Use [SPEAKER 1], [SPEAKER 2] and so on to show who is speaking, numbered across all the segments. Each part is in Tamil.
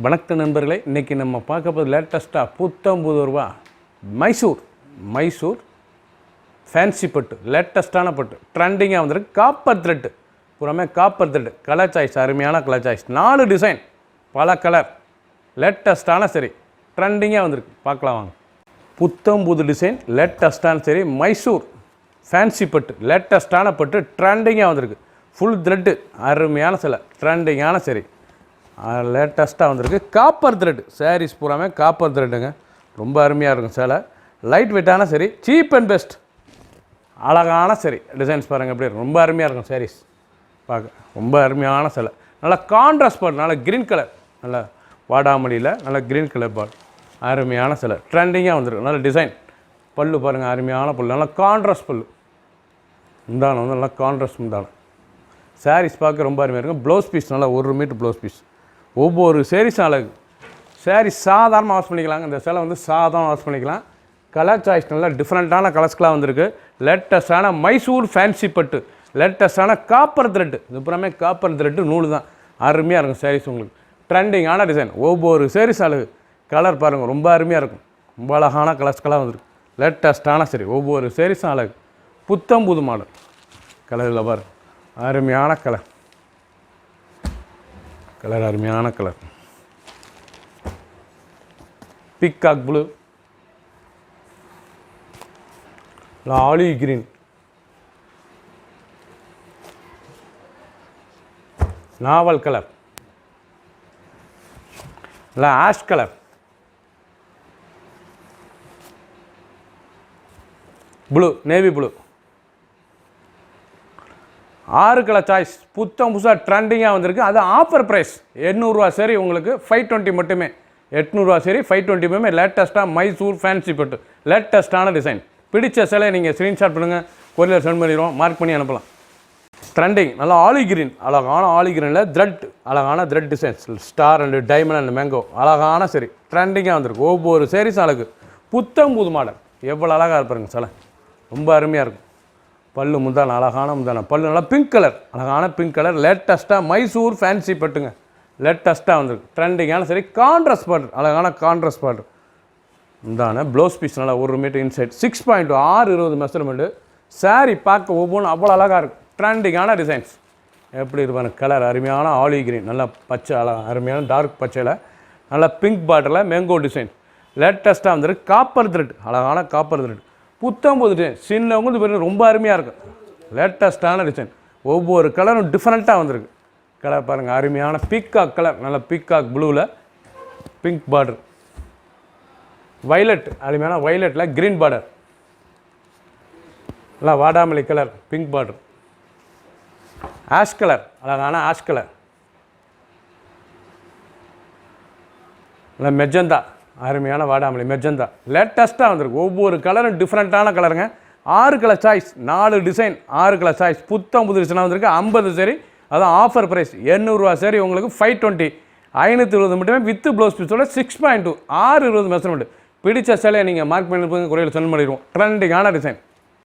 [SPEAKER 1] வணக்கம் நண்பர்களே, இன்றைக்கி நம்ம பார்க்க போது லேட்டஸ்ட்டாக ரூபா மைசூர் ஃபேன்சி பட்டு, லேட்டஸ்ட்டான பட்டு, ட்ரெண்டிங்காக வந்துருக்கு. காப்பர் த்ரெட்டு, புறமே காப்பர் த்ரெட்டு, கலர் சாய்ஸ், அருமையான கலர் சாய்ஸ், 4 டிசைன், பல கலர், லேட்டஸ்ட்டான சரி, ட்ரெண்டிங்காக வந்திருக்கு. பார்க்கலாம் வாங்க. புத்தம் புது டிசைன், லேட்டஸ்ட்டான சரி, மைசூர் ஃபேன்சி பட்டு, லேட்டஸ்ட்டான பட்டு, ட்ரெண்டிங்காக வந்திருக்கு. ஃபுல் த்ரெட்டு, அருமையான சிலை, ட்ரெண்டிங்கான சரி, லேட்டஸ்ட்டாக வந்திருக்கு. காப்பர் த்ரெட் சாரீஸ் பூராமே காப்பர் த்ரெட்டுங்க, ரொம்ப அருமையாக இருக்கும் சேலை. லைட் வெயிட்டான சரி, சீப் அண்ட் பெஸ்ட், அழகான சரி. டிசைன்ஸ் பாருங்கள் எப்படி ரொம்ப அருமையாக இருக்கும் சாரீஸ் பார்க்க, ரொம்ப அருமையான சேலை. நல்லா கான்ட்ராஸ்ட் பாட், நல்லா க்ரீன் கலர், நல்லா வாடாமலியில் நல்ல க்ரீன் கலர் பாட், அருமையான சேலை, ட்ரெண்டிங்காக வந்துருக்கு. நல்ல டிசைன், பல்லு பாருங்கள், அருமையான பல்லு, நல்லா கான்ட்ராஸ்ட் பல்லு. முந்தானம் வந்து நல்லா கான்ட்ராஸ்ட் முந்தானம். சாரீஸ் பார்க்க ரொம்ப அருமையாக இருக்கும். ப்ளவுஸ் பீஸ் நல்லா 1 மீட்டர் ப்ளவுஸ் பீஸ். ஒவ்வொரு சேரீஸும் அழகு. சாரீ சாதாரணமாக வாஷ் பண்ணிக்கலாங்க. இந்த சேலை வந்து சாதாரண வாஷ் பண்ணிக்கலாம். கலர் சாய்ஸ் நல்லா டிஃப்ரெண்ட்டான கலர்ஸ்க்கெலாம் வந்திருக்கு. லேட்டஸ்ட்டான மைசூர் ஃபேன்சி பட்டு, லேட்டஸ்ட்டான காப்பர் த்ரெட்டு, இது புறமே காப்பர் த்ரெட்டு நூல் தான். அருமையாக இருக்கும் சாரீஸ் உங்களுக்கு. ட்ரெண்டிங்கான டிசைன், ஒவ்வொரு சாரீஸ் அழகு. கலர் பாருங்கள், ரொம்ப அருமையாக இருக்கும். ரொம்ப அழகான கலர்ஸ்க்கெலாம் வந்திருக்கு. லேட்டஸ்ட்டான சரி, ஒவ்வொரு சாரீஸும் அழகு. புத்தம் புது மாடல் கலரில் பாருங்கள், அருமையான கலர், கலர் அருமையான colour. Peacock blue, olive green, நாவல் colour, ash colour, blue, navy blue. 6 colour choice, புத்தம் புதுசாக ட்ரெண்டிங்காக வந்திருக்கு. அது ஆஃபர் ப்ரைஸ் 800 ரூபா சரி, உங்களுக்கு 520 மட்டுமே. 800 ரூபா சரி, 520 மட்டுமே. லேட்டஸ்ட்டாக மைசூர் ஃபேன்சி பட்டு, லேட்டஸ்ட்டான டிசைன். பிடிச்ச சிலை நீங்கள் ஸ்க்ரீன்ஷாட் பண்ணுங்கள், கொரியர் சென்ட் பண்ணிடுவோம், மார்க் பண்ணி அனுப்பலாம். ட்ரெண்டிங் நல்லா ஆலிவ் கிரீன், அழகான ஆலிவ் கிரீனில் த்ரெட், அழகான thread designs, star and diamond and mango, அழகான சரி, ட்ரெண்டிங்காக வந்திருக்கு. ஒவ்வொரு சாரீஸ் அழகு. புத்தம் புது மாடல், எவ்வளோ அழகாக இருப்பாருங்க சிலை, ரொம்ப அருமையாக இருக்கும். பல்லு முந்தான, அழகான முந்தான பல்லு, நல்லா பிங்க் கலர், அழகான பிங்க் கலர். லேட்டஸ்ட்டாக மைசூர் ஃபேன்சி பட்டுங்க, லேட்டஸ்ட்டாக வந்திருக்கு. ட்ரெண்டிங்கான சரி, கான்ட்ராஸ்ட் பாட்டு, அழகான கான்ட்ராஸ்ட் பாட்டு. முந்தான ப்ளவுஸ் பீஸ் நல்லா 1 மீட்டர் இன்சைட், 6.2 620 மெஷர்மெண்ட்டு. சாரீ பார்க்க ஒவ்வொன்றும் அவ்வளோ அழகாக இருக்கும். ட்ரெண்டிங்கான டிசைன்ஸ் எப்படி இருப்பாங்க. கலர் அருமையான ஆலிவ் கிரீன், நல்லா பச்சை, அருமையான டார்க் பச்சையில் நல்லா பிங்க் பார்டரில் மேங்கோ டிசைன். லேட்டஸ்ட்டாக வந்திருக்கு. காப்பர் த்ரெட், அழகான காப்பர் த்ரெட். புத்தம்போது டிசைன், சின்னவங்க பேர் ரொம்ப அருமையாக இருக்கும். லேட்டஸ்ட்டான டிசைன், ஒவ்வொரு கலரும் டிஃப்ரெண்ட்டாக வந்திருக்கு. கலர் பாருங்கள், அருமையான பீகாக் கலர், நல்ல பீகாக் ப்ளூவில் பிங்க் பார்டர். வைலட், அருமையான வைலட்டில் க்ரீன் பார்டர், நல்லா வாடாமல்லி colour, pink border. Ash colour, அழகான ஆஷ் கலர், நல்லா மெஜந்தா, அருமையான வாடாமல்லி மெஜந்தா. லேட்டஸ்ட்டாக வந்திருக்கு. ஒவ்வொரு கலரும் டிஃப்ரெண்ட்டான கலருங்க. 6 colour choice, 4 design, 6 colour choice. புத்தம் புது டிசைனாக வந்திருக்கு. 50 சரி, அதான் ஆஃபர் ப்ரைஸ் 800 ரூபா சரி, உங்களுக்கு 520, 520 மட்டுமே. வித் ப்ளவுஸ் பீஸோட 6.2 620 மெஷர்மெண்ட். பிடிச்ச சிலையை நீங்கள் மார்க் பண்ணி குறையில் சென்ட் பண்ணிடுவோம். ட்ரெண்டிங்கான டிசைன்,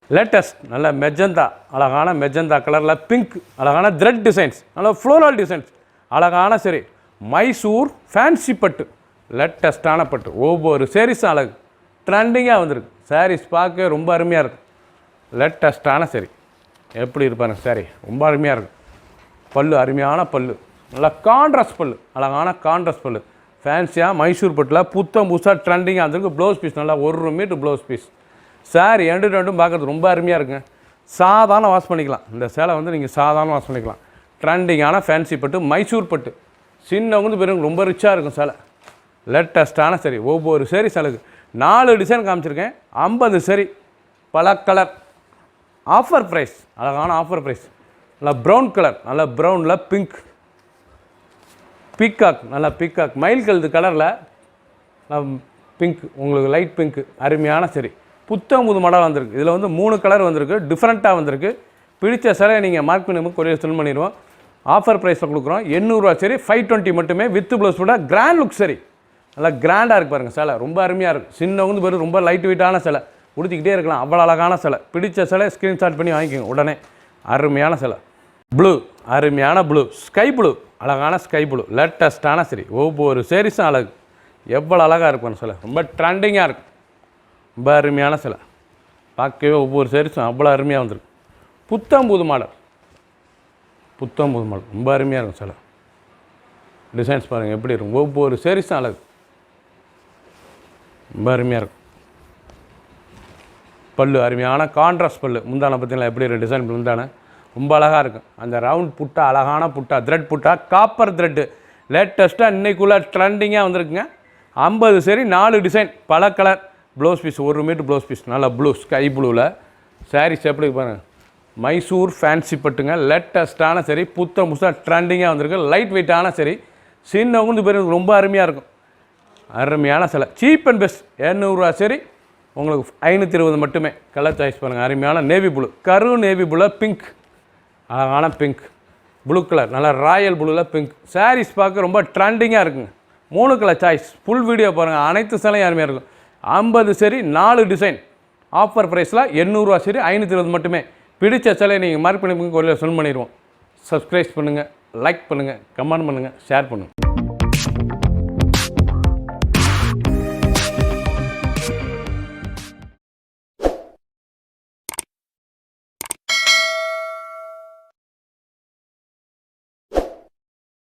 [SPEAKER 1] லேட்டஸ்ட், நல்ல மெஜந்தா, அழகான மெஜந்தா கலரில் பிங்க், அழகான த்ரெட் டிசைன்ஸ், நல்ல ஃப்ளோரல் டிசைன்ஸ், அழகான சரி, மைசூர் ஃபேன்சி பட்டு, லேட்டஸ்ட்டான பட்டு. ஒவ்வொரு சாரீஸும் அழகு. ட்ரெண்டிங்காக வந்திருக்கு. சாரீஸ் பார்க்க ரொம்ப அருமையாக இருக்கும். லேட்டஸ்ட்டான சரி, எப்படி இருப்பாங்க சாரீ, ரொம்ப அருமையாக இருக்கும். பல்லு அருமையான பல்லு, நல்லா கான்ட்ராஸ்ட் பல்லு, அழகான கான்ட்ராஸ்ட் பல்லு. ஃபேன்சியாக மைசூர் பட்டில் புத்தம் புதுசாக ட்ரெண்டிங்காக வந்திருக்கு. ப்ளவுஸ் பீஸ் நல்லா 1 மீட்டர் ப்ளவுஸ் பீஸ். சாரீ ரெண்டும் பார்க்குறது ரொம்ப அருமையாக இருக்குங்க. சாதாரண வாஷ் பண்ணிக்கலாம். இந்த சேலை வந்து நீங்கள் சாதாரண வாஷ் பண்ணிக்கலாம். ட்ரெண்டிங்கான ஃபேன்சி பட்டு, மைசூர் பட்டு. சின்னவங்க பெரியவங்க ரொம்ப ரிச்சாக இருக்கும் சேலை. லேட்டஸ்ட்டான சரி, ஒவ்வொரு சரி அழகு. 4 டிசைன் காமிச்சிருக்கேன். 50 சரி, பல கலர். ஆஃபர் ப்ரைஸ், அழகான ஆஃபர் ப்ரைஸ். நல்லா ப்ரௌன் கலர், நல்லா ப்ரௌனில் பிங்க், பீகாக், நல்லா பீகாக் மயில் கழுது கலரில் பிங்க், உங்களுக்கு லைட் பிங்க், அருமையான சரி. புத்தம் புது மாடல் வந்திருக்கு. இதில் வந்து 3 கலர் வந்திருக்கு, டிஃப்ரெண்ட்டாக வந்திருக்கு. பிடிச்ச சிலையை நீங்கள் மார்க் பண்ணி கொரியர் சென்ட் பண்ணிடுவோம். ஆஃபர் ப்ரைஸில் கொடுக்குறோம். 800 ரூபா சரி, 520 மட்டுமே. வித் ப்ளவுஸ் கூட கிராண்ட் லுக் சரி, நல்லா கிராண்டாக இருக்கு பாருங்கள். சிலை ரொம்ப அருமையாக இருக்குது. சின்னவங்க பேர் ரொம்ப லைட் வெயிட்டான சிலை, உடுத்திக்கிட்டே இருக்கலாம். அவ்வளோ அழகான சிலை. பிடிச்ச சிலை ஸ்க்ரீன்ஷாட் பண்ணி வாங்கிக்கோங்க உடனே. அருமையான சிலை. ப்ளூ, அருமையான ப்ளூ, ஸ்கை ப்ளூ, அழகான ஸ்கை ப்ளூ, லேட்டஸ்ட்டான சரி. ஒவ்வொரு சேரீஸும் அழகு, எவ்வளோ அழகாக இருக்கும்னு சில, ரொம்ப ட்ரெண்டிங்காக இருக்கும், ரொம்ப அருமையான சில. பார்க்கவே ஒவ்வொரு சேரீஸும் அவ்வளோ அருமையாக வந்துருக்கு. புத்தம்புது மாடல், புத்தம்புது மாடல், ரொம்ப அருமையாக இருக்கும் சில. டிசைன்ஸ் பாருங்கள் எப்படி இருக்கும், ஒவ்வொரு சேரீஸும் அழகு, ரொம்ப அருமையாக இருக்கும். பல்லு அருமையான கான்ட்ராஸ்ட் பல்லு. முந்தானை பார்த்தீங்களா எப்படி இருக்கும் டிசைன் முந்தானை, ரொம்ப அழகாக இருக்கும். அந்த ரவுண்ட் புட்டா, அழகான புட்டா, த்ரெட் புட்டா, காப்பர் த்ரெட்டு, லேட்டஸ்ட்டாக இன்றைக்குள்ளே ட்ரெண்டிங்காக வந்திருக்குங்க. 50 சரி 4 டிசைன், பல colour. Blouse piece 1 metre blouse piece, நல்லா ப்ளூ, ஸ்கை ப்ளூவில் சாரீஸ் எப்படி பாருங்கள். மைசூர் ஃபேன்சி பட்டுங்க, லேட்டஸ்ட்டான சரி, புத்த முசா ட்ரெண்டிங்காக வந்திருக்கு. லைட் வெயிட்டான சரி, சின்னவங்க பேர் ரொம்ப அருமையாக இருக்கும். அருமையான சிலை, சீப் அண்ட் பெஸ்ட். 200 ரூபா சரி, உங்களுக்கு 520 மட்டுமே. கலர் சாய்ஸ் பாருங்கள், அருமையான நேவி ப்ளூ, கரு நேவி ப்ளூவில் பிங்க், அழகான பிங்க், ப்ளூ கலர், நல்லா ராயல் ப்ளூவில் பிங்க். சாரீஸ் பார்க்க ரொம்ப ட்ரெண்டிங்காக இருக்குங்க. 3 கலர் சாய்ஸ், ஃபுல் வீடியோ பாருங்கள். அனைத்து சிலையும் அருமையாக இருக்கும். 50 சரி 4 டிசைன், ஆஃபர் ப்ரைஸில் 800 ரூபா சரி, 520 மட்டுமே. பிடிச்ச சிலையை நீங்கள் மார்க் பண்ணி கொரியர் சென்ட் பண்ணிடுவோம். சப்ஸ்கிரைப் பண்ணுங்கள், லைக் பண்ணுங்கள், கமெண்ட் பண்ணுங்கள், ஷேர் பண்ணுங்கள்.